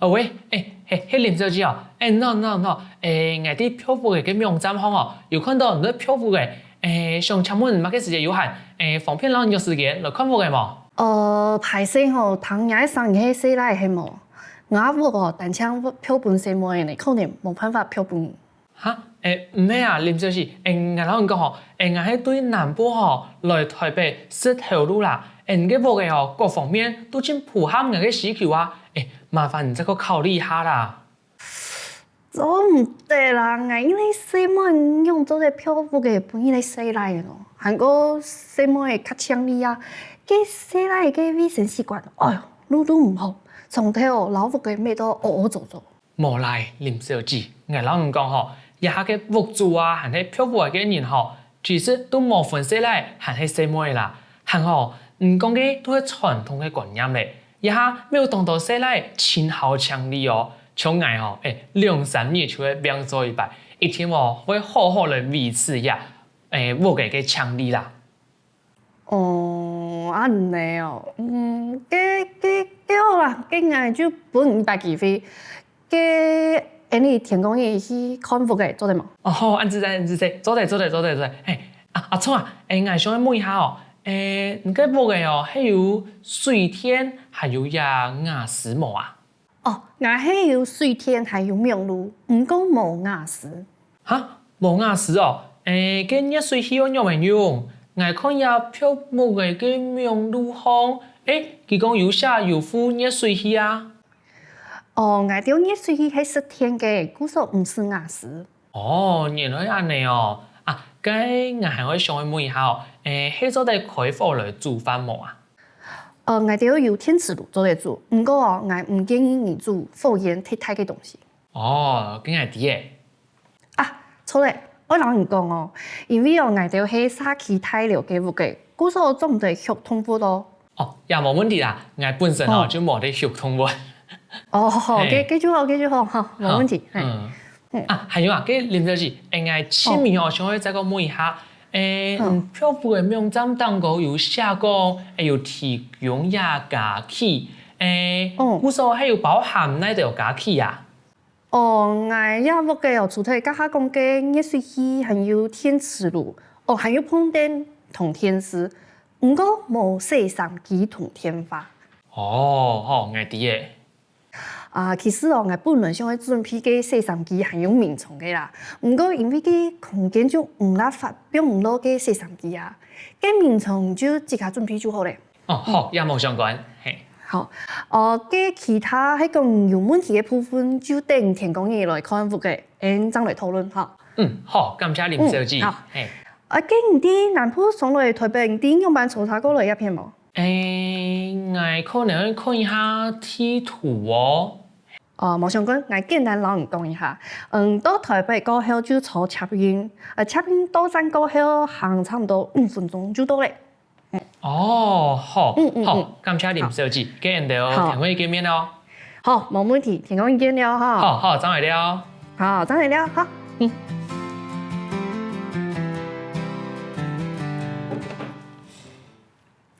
喂，林小姐哦，喏，我啲漂浮嘅網站行哦，有看到你漂浮嘅，想請問乜嘅時間有限，方便讓你有時間來看浮嘅冇？排泄吼，當日上嘅洗來係冇，我個單槍漂本什麼嘅，可能冇辦法漂本。嚇，唔係啊，林小姐，我老講吼，我係對南部吼來台北識頭路啦，你嘅浮嘅吼各方面都真符合我嘅需求啊，麻煩你再個考慮一下啦。做唔得啦，我因為什麼用做嘅漂浮嘅本嚟洗來嘅咯，韓國什麼嘅較強力啊，嘅洗來嘅衛生習慣，哎喲，路都唔好，從頭老服嘅咩都惡做。無賴林小姐，我老講吼。一下嘅屋主啊，還係漂浮嘅人吼，其實都冇分析來，還係什麼啦？還好，講嘅都係傳統嘅觀念咧。一下沒有當到說來，親好強力哦，像我吼，2-3年就會變做一擺，一天哦會好好嚟維持一下，屋嘅強力啦。安尼哦，好啦，我就本200幾飛，你天公爺去看屋嘅做得冇？好，安子仔，做得。阿聰啊，我想問一下哦，你個屋嘅哦，係有水天，還有呀瓦斯冇啊？我係有水天，還有明爐，唔過冇瓦斯。嚇，冇瓦斯哦？個熱水器要用唔用？我看下漂屋嘅個明爐行，佢講有下有附熱水器啊。我條熱水器係10天嘅，故說唔是瓦斯。原來係安尼哦。咁我還會想問一下哦，係做得開火來煮飯冇啊？我條有電磁爐做得煮，不過我唔建議你煮火焰太大嘅東西。咁係啲嘅。錯咧，我老人講哦，因為我條係殺氣太療嘅屋嘅，故說我做唔到血通風咯。也冇問題啦，我本身就冇得血通風。好，記住好，冇問題。還有個林小姐，我前面想要再個問一下，漂浮嘅網站當中有寫講，有提供呀家器，故說係有包含哪條家器啊？我屋嘅有除咗家下講嘅熱水器，還有電磁爐，還有碰電同電視，不過冇洗衫機同天花。好，我知嘅。其實我本來想去準備個洗衫機還有眠床嘅啦，不過因為個空間就唔拉發表唔到個洗衫機啊，個眠床就自家準備就好咧。好，也冇相關。好，個其他喺講有問題嘅部分，就等天公爺來看屋嘅，再來討論嚇。好，感謝林小姐。好，唔啲南部上來台北啲用辦調查過來一篇冇？我可能看一下地圖哦。冇相關，我簡單老人講一下。到台北過後就坐捷運，捷運到站過後行差唔多5分鐘就到咧。好，感謝林小姐，今日就天會見面咯。好，冇問題，天公見了哈。好，再嚟了。好，再嚟了，好。